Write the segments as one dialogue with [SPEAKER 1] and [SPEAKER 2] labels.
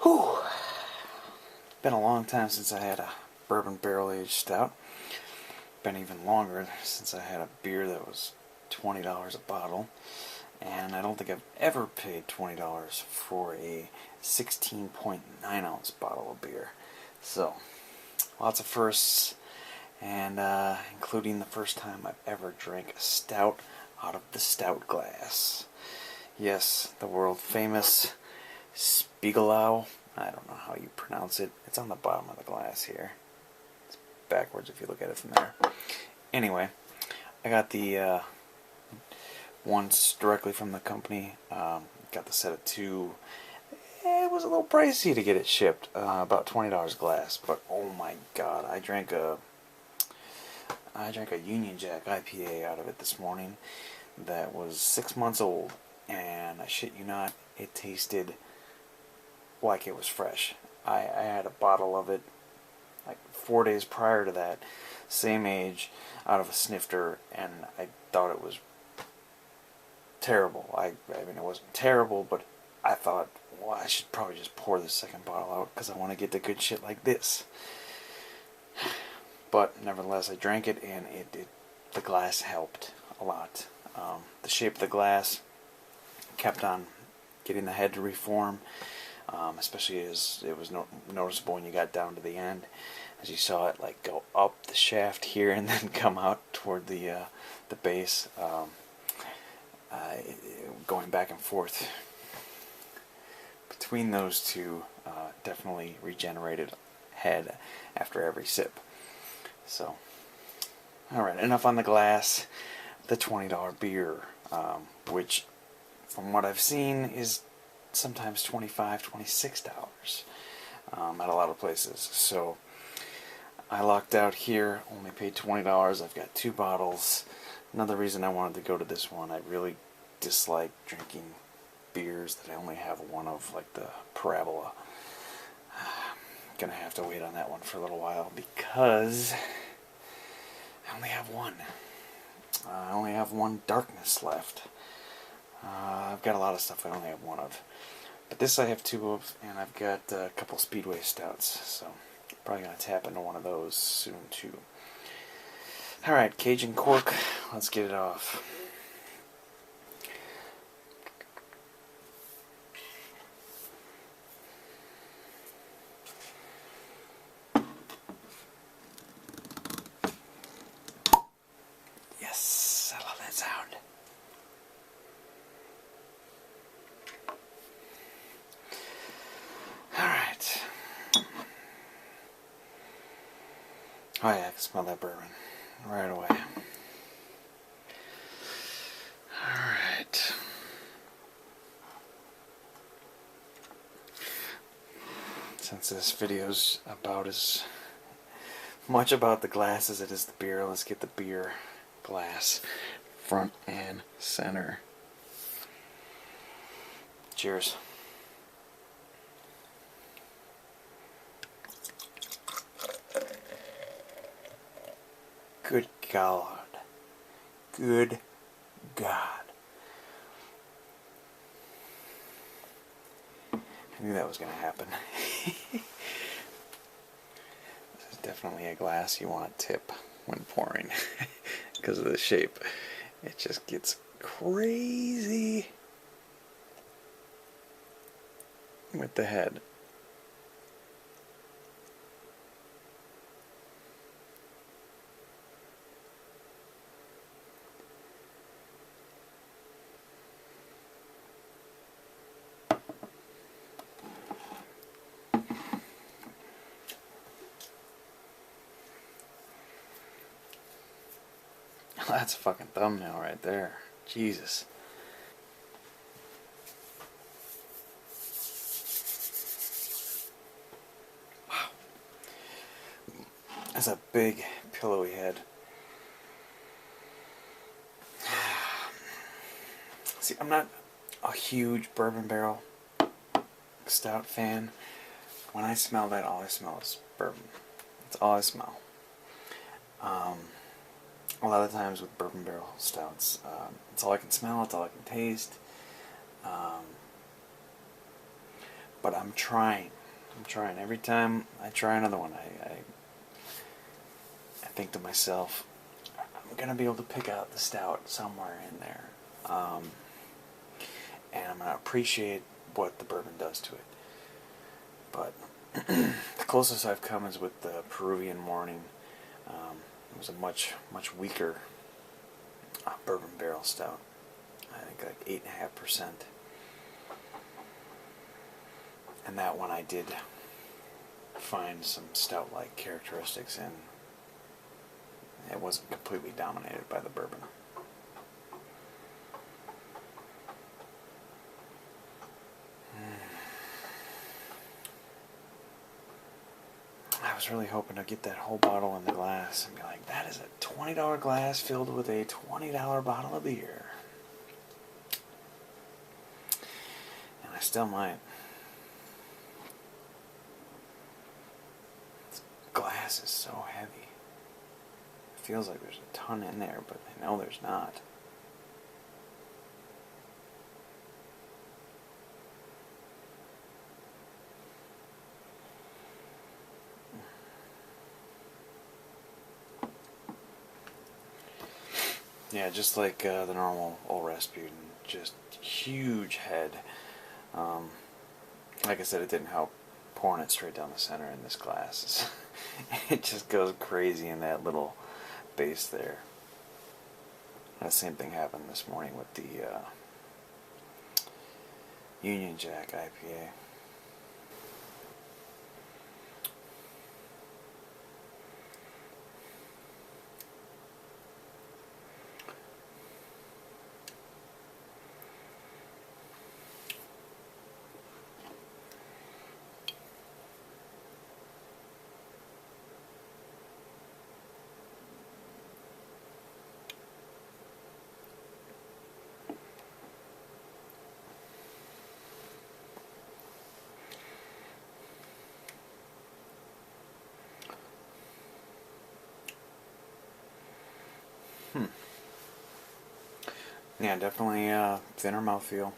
[SPEAKER 1] Whew. Been a long time since I had a bourbon barrel-aged stout. Been even longer since I had a beer that was $20 a bottle. And I don't think I've ever paid $20 for a 16.9 ounce bottle of beer. So, lots of firsts, and including the first time I've ever drank a stout out of the stout glass. Yes, the world famous Spiegelau. I don't know how you pronounce it. It's on the bottom of the glass here. It's backwards if you look at it from there. Anyway, I got the ones directly from the company. Got the set of two. It was a little pricey to get it shipped, about $20 a glass. But oh my God, I drank a Union Jack IPA out of it this morning. That was 6 months old, and I shit you not, it tasted like it was fresh. I had a bottle of it like 4 days prior to that, same age, out of a snifter, and I thought it was terrible. I mean, it wasn't terrible, but I thought, well, I should probably just pour the second bottle out because I want to get the good shit like this. But nevertheless, I drank it, and the glass helped a lot. The shape of the glass kept on getting the head to reform, especially as it was noticeable when you got down to the end, as you saw it like go up the shaft here and then come out toward the base, going back and forth between those two. Definitely regenerated head after every sip. So, alright, enough on the glass. The $20 beer, which, from what I've seen, is sometimes $25, $26 at a lot of places. So, I locked out here, only paid $20. I've got 2 bottles. Another reason I wanted to go to this one, I really dislike drinking beers that I only have one of, like the Parabola. I'm gonna have to wait on that one for a little while because I only have one. I only have one Darkness left. I've got a lot of stuff I only have one of. But this I have 2 of, and I've got a couple Speedway Stouts, so probably going to tap into one of those soon too. Alright, Cajun cork, let's get it off. Yes, I love that sound. Alright. Oh yeah, I can smell that bourbon right away. Alright. Since this video's about as much about the glass as it is the beer, let's get the beer glass front and center. Cheers. Good God. Good God. I knew that was going to happen. This is definitely a glass you want to tip when pouring because of the shape. It just gets crazy with the head. That's a fucking thumbnail right there. Jesus. Wow. That's a big, pillowy head. See, I'm not a huge bourbon barrel stout fan. When I smell that, all I smell is bourbon. That's all I smell. A lot of times with bourbon barrel stouts, it's all I can smell, it's all I can taste. but I'm trying. I'm trying. Every time I try another one, I think to myself, I'm gonna be able to pick out the stout somewhere in there, and I'm gonna appreciate what the bourbon does to it. But the closest I've come is with the Peruvian Morning. It was a much weaker bourbon barrel stout. I think like 8.5%. And that one I did find some stout-like characteristics in. It wasn't completely dominated by the bourbon. I was really hoping to get that whole bottle in the glass and be like, that is a $20 glass filled with a $20 bottle of beer. And I still might. This glass is so heavy. It feels like there's a ton in there, but I know there's not. Yeah, just like the normal old Rasputin, just huge head. Like I said, it didn't help pouring it straight down the center in this glass. It just goes crazy in that little base there. And the same thing happened this morning with the Union Jack IPA. Yeah, definitely thinner mouthfeel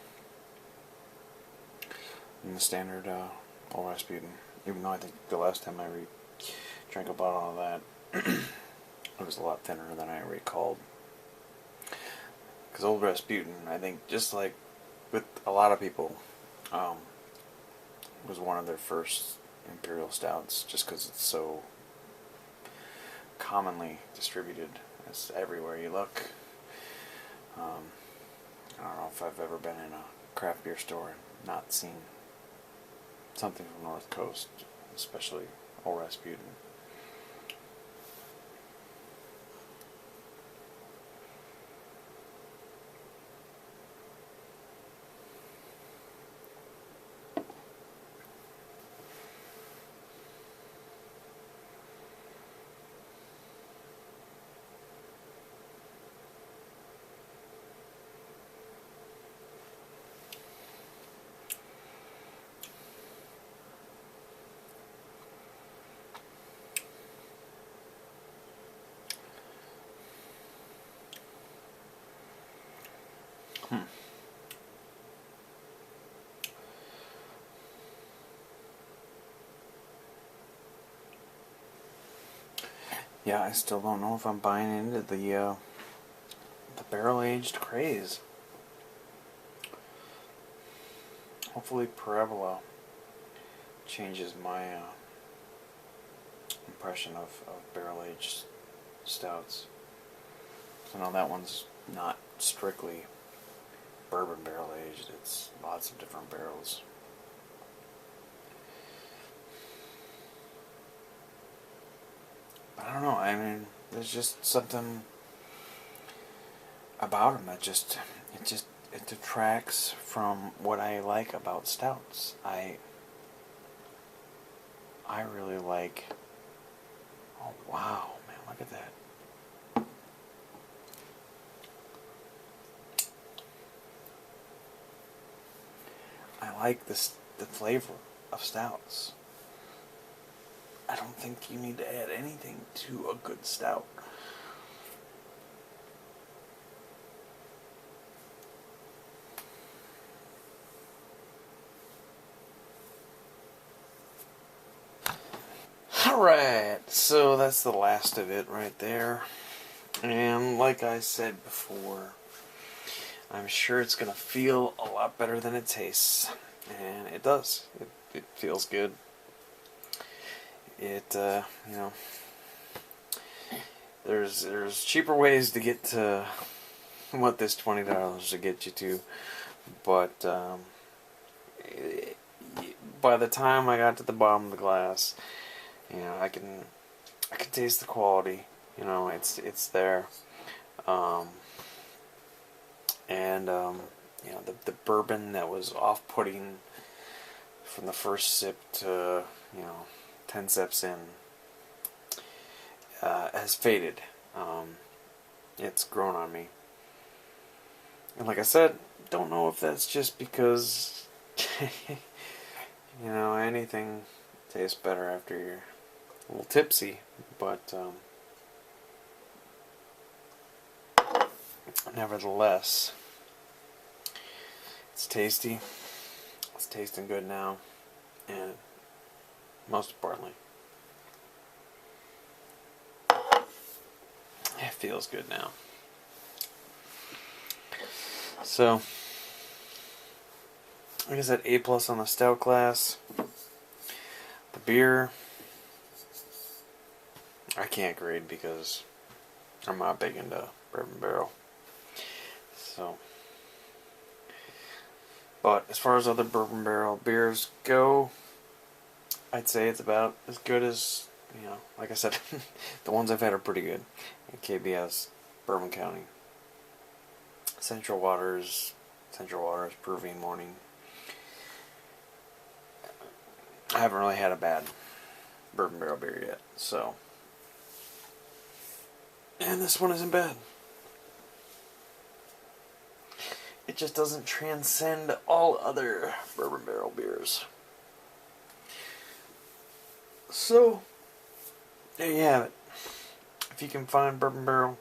[SPEAKER 1] than the standard old Rasputin. Even though I think the last time I drank a bottle of that, it was a lot thinner than I recalled. Because old Rasputin, I think, just like with a lot of people, was one of their first imperial stouts, just because it's so commonly distributed. It's everywhere you look. I don't know if I've ever been in a craft beer store and not seen something from North Coast, especially old Rasputin. Yeah, I still don't know if I'm buying into the barrel-aged craze. Hopefully Parabola changes my impression of barrel-aged stouts. So now that one's not strictly bourbon barrel-aged, it's lots of different barrels. But I don't know, I mean, there's just something about them that it detracts from what I like about stouts. I really like, oh wow, man, look at that. I like the flavor of stouts. I don't think you need to add anything to a good stout. Alright, so that's the last of it right there. And like I said before, I'm sure it's going to feel a lot better than it tastes. And it does. It feels good. You know, there's cheaper ways to get to what this $20 should get you to. But by the time I got to the bottom of the glass, you know, I can taste the quality. You know, it's there. You know, the bourbon that was off-putting from the first sip to, you know, 10 sips in has faded. It's grown on me. And like I said, don't know if that's just because, you know, anything tastes better after you're a little tipsy, but nevertheless, it's tasty. It's tasting good now, and most importantly, it feels good now. So, like I said, A+ on the stout class. The beer, I can't grade because I'm not big into bourbon barrel. So, but as far as other bourbon barrel beers go, I'd say it's about as good as, you know, like I said, the ones I've had are pretty good. And KBS, Bourbon County, Central Waters, Peruvian Morning. I haven't really had a bad bourbon barrel beer yet, so. And this one isn't bad. It just doesn't transcend all other bourbon barrel beers. So, there you have it. If you can find bourbon barrel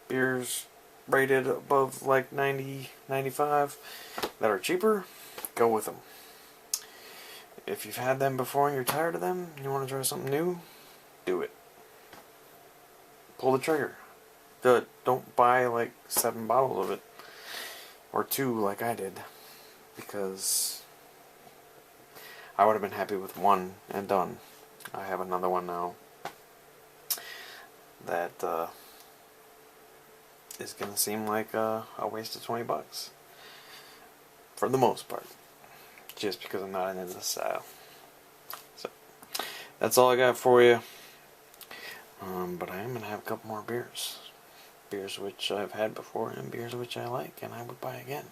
[SPEAKER 1] beers rated above like 90, 95 that are cheaper, go with them. If you've had them before and you're tired of them, and you want to try something new, do it. Pull the trigger. Do it. Don't buy like 7 bottles of it. Or 2 like I did. Because I would have been happy with 1 and done. I have another one now that is going to seem like a waste of $20. For the most part. Just because I'm not into the style. So, that's all I got for you. But I am going to have a couple more beers. Beers which I've had before and beers which I like and I would buy again.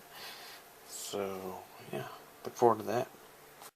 [SPEAKER 1] So, yeah, look forward to that.